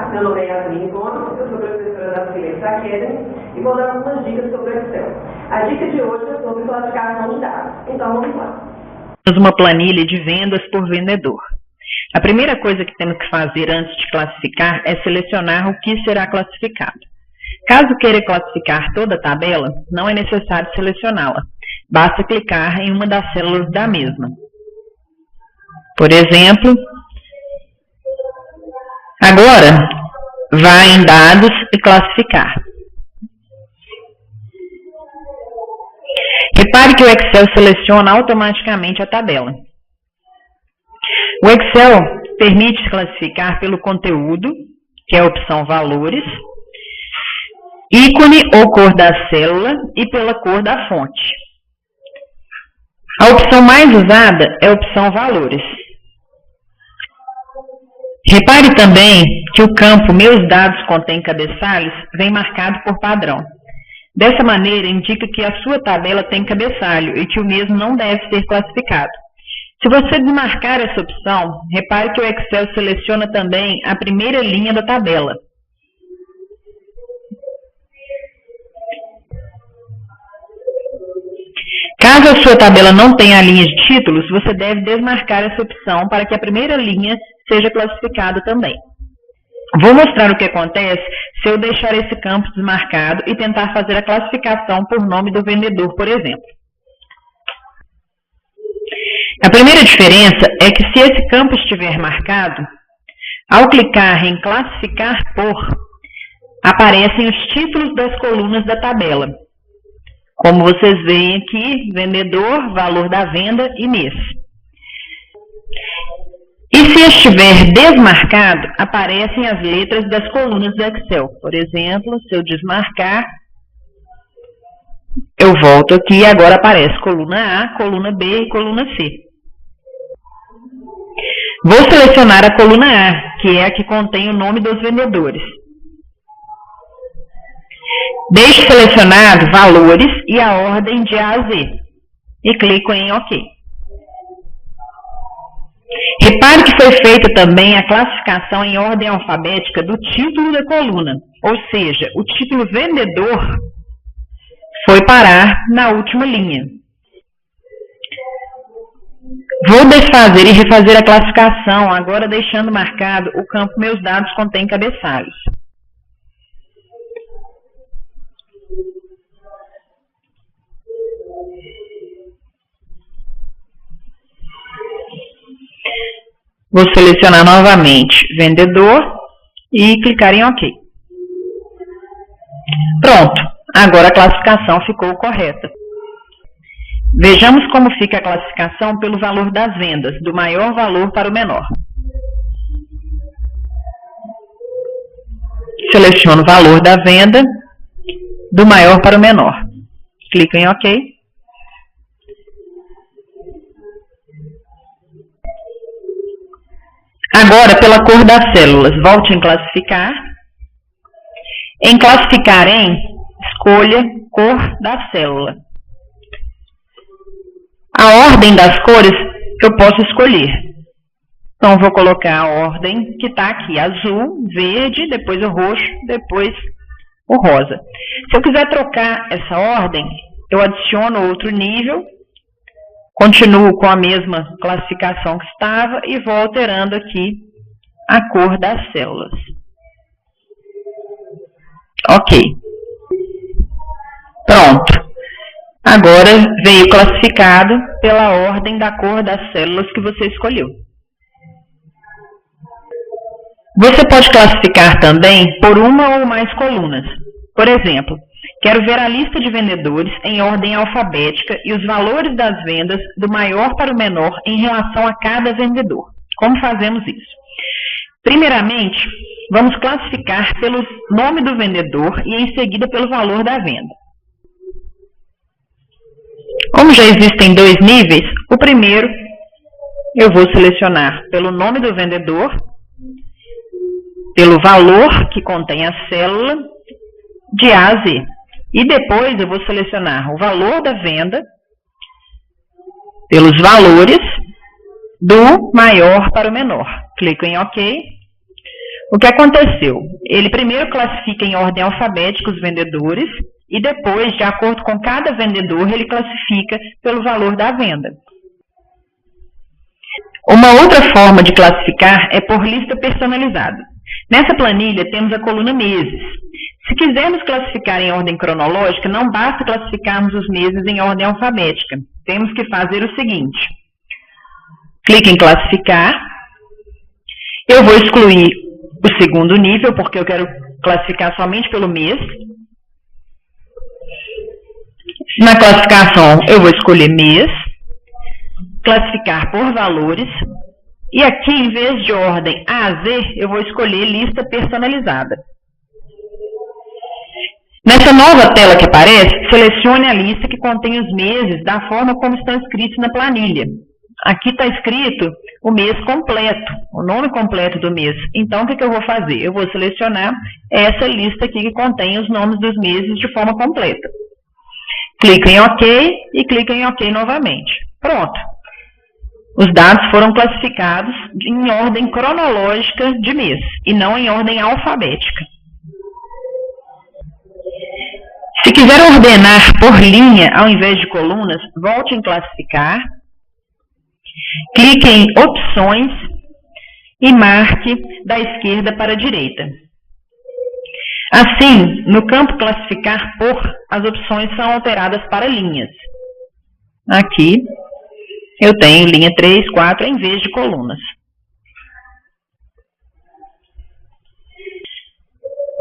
Olá, meu nome é Yasmin Gomes, eu sou professora da Flex Academy e vou dar algumas dicas sobre o Excel. A dica de hoje é sobre classificação de dados. Então vamos lá. Temos uma planilha de vendas por vendedor. A primeira coisa que temos que fazer antes de classificar é selecionar o que será classificado. Caso queira classificar toda a tabela, não é necessário selecioná-la. Basta clicar em uma das células da mesma. Por exemplo, agora, vá em Dados e Classificar. Repare que o Excel seleciona automaticamente a tabela. O Excel permite classificar pelo conteúdo, que é a opção Valores, ícone ou cor da célula e pela cor da fonte. A opção mais usada é a opção Valores. Repare também que o campo Meus dados contém cabeçalhos vem marcado por padrão. Dessa maneira, indica que a sua tabela tem cabeçalho e que o mesmo não deve ser classificado. Se você desmarcar essa opção, repare que o Excel seleciona também a primeira linha da tabela. Caso a sua tabela não tenha linhas de títulos, você deve desmarcar essa opção para que a primeira linha seja classificada também. Vou mostrar o que acontece se eu deixar esse campo desmarcado e tentar fazer a classificação por nome do vendedor, por exemplo. A primeira diferença é que se esse campo estiver marcado, ao clicar em Classificar por, aparecem os títulos das colunas da tabela. Como vocês veem aqui, vendedor, valor da venda e mês. E se estiver desmarcado, aparecem as letras das colunas do Excel. Por exemplo, se eu desmarcar, eu volto aqui e agora aparece coluna A, coluna B e coluna C. Vou selecionar a coluna A, que é a que contém o nome dos vendedores. Deixo selecionado valores e a ordem de A a Z e clico em OK. Repare que foi feita também a classificação em ordem alfabética do título da coluna, ou seja, o título vendedor foi parar na última linha. Vou desfazer e refazer a classificação, agora deixando marcado o campo Meus dados contém cabeçalhos. Vou selecionar novamente vendedor e clicar em OK. Pronto, agora a classificação ficou correta. Vejamos como fica a classificação pelo valor das vendas, do maior valor para o menor. Seleciono o valor da venda, do maior para o menor. Clico em OK. Agora, pela cor das células, volte em Classificar. Em Classificar em, escolha Cor da célula. A ordem das cores eu posso escolher. Então, vou colocar a ordem que está aqui, azul, verde, depois o roxo, depois o rosa. Se eu quiser trocar essa ordem, eu adiciono outro nível, continuo com a mesma classificação que estava e vou alterando aqui a cor das células. OK. Pronto. Agora veio classificado pela ordem da cor das células que você escolheu. Você pode classificar também por uma ou mais colunas. Por exemplo, quero ver a lista de vendedores em ordem alfabética e os valores das vendas do maior para o menor em relação a cada vendedor. Como fazemos isso? Primeiramente, vamos classificar pelo nome do vendedor e em seguida pelo valor da venda. Como já existem dois níveis, o primeiro eu vou selecionar pelo nome do vendedor, pelo valor que contém a célula, de A a Z. E depois eu vou selecionar o valor da venda pelos valores do maior para o menor. Clico em OK. O que aconteceu? Ele primeiro classifica em ordem alfabética os vendedores e depois, de acordo com cada vendedor, ele classifica pelo valor da venda. Uma outra forma de classificar é por lista personalizada. Nessa planilha temos a coluna meses. Se quisermos classificar em ordem cronológica, não basta classificarmos os meses em ordem alfabética. Temos que fazer o seguinte. Clique em classificar. Eu vou excluir o segundo nível, porque eu quero classificar somente pelo mês. Na classificação, eu vou escolher mês. Classificar por valores. E aqui, em vez de ordem A a Z, eu vou escolher lista personalizada. Nessa nova tela que aparece, selecione a lista que contém os meses da forma como estão escritos na planilha. Aqui está escrito o mês completo, o nome completo do mês. Então, o que eu vou fazer? Eu vou selecionar essa lista aqui que contém os nomes dos meses de forma completa. Clique em OK e clique em OK novamente. Pronto. Os dados foram classificados em ordem cronológica de mês e não em ordem alfabética. Se quiser ordenar por linha ao invés de colunas, volte em classificar, clique em opções e marque da esquerda para a direita. Assim, no campo classificar por, as opções são alteradas para linhas. Aqui eu tenho linha 3, 4 em vez de colunas.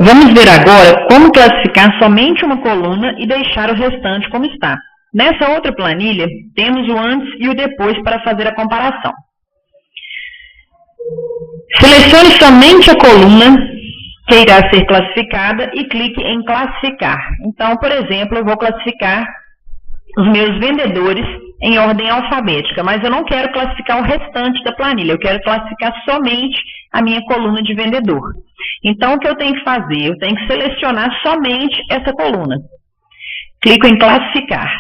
Vamos ver agora como classificar somente uma coluna e deixar o restante como está. Nessa outra planilha, temos o antes e o depois para fazer a comparação. Selecione somente a coluna que irá ser classificada e clique em classificar. Então, por exemplo, eu vou classificar os meus vendedores em ordem alfabética, mas eu não quero classificar o restante da planilha, eu quero classificar somente a minha coluna de vendedor. Então, o que eu tenho que fazer? Eu tenho que selecionar somente essa coluna. Clico em classificar.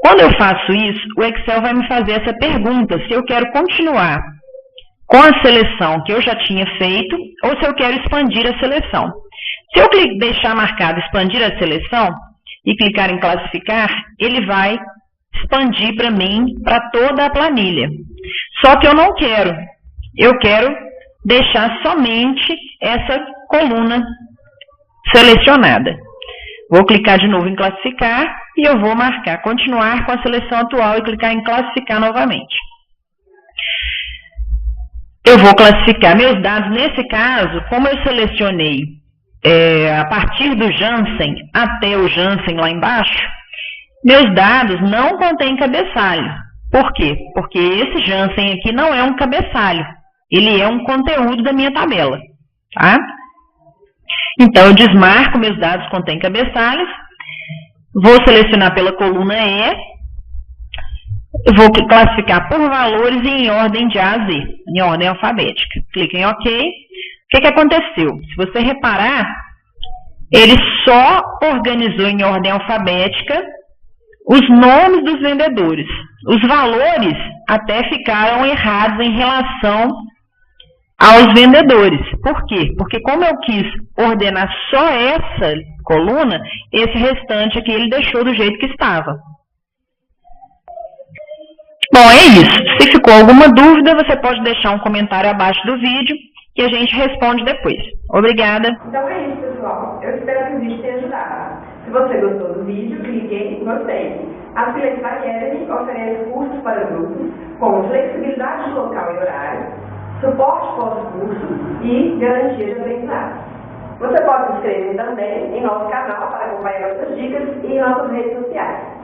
Quando eu faço isso, o Excel vai me fazer essa pergunta, se eu quero continuar com a seleção que eu já tinha feito, ou se eu quero expandir a seleção. Se eu deixar marcado expandir a seleção, e clicar em classificar, ele vai expandir para mim, para toda a planilha. Só que eu não quero. Eu quero deixar somente essa coluna selecionada. Vou clicar de novo em classificar e eu vou marcar continuar com a seleção atual e clicar em classificar novamente. Eu vou classificar meus dados. Nesse caso, como eu selecionei a partir do Jansen até o Jansen lá embaixo, meus dados não contêm cabeçalho. Por quê? Porque esse Jansen aqui não é um cabeçalho. Ele é um conteúdo da minha tabela. Tá? Então, eu desmarco meus dados contêm cabeçalhos. Vou selecionar pela coluna E. Vou classificar por valores e em ordem de A a Z, em ordem alfabética. Clique em OK. O que aconteceu? Se você reparar, ele só organizou em ordem alfabética os nomes dos vendedores. Os valores até ficaram errados em relação aos vendedores. Por quê? Porque como eu quis ordenar só essa coluna, esse restante aqui ele deixou do jeito que estava. Bom, é isso. Se ficou alguma dúvida, você pode deixar um comentário abaixo do vídeo que a gente responde depois. Obrigada. Então é isso, pessoal. Eu espero que o vídeo tenha ajudado. Se você gostou do vídeo, clique em gostei. A Silex Academy oferece cursos para grupos com flexibilidade de local e horário, suporte pós-curso e garantia de aprendizado. Você pode se inscrever também em nosso canal para acompanhar nossas dicas e em nossas redes sociais.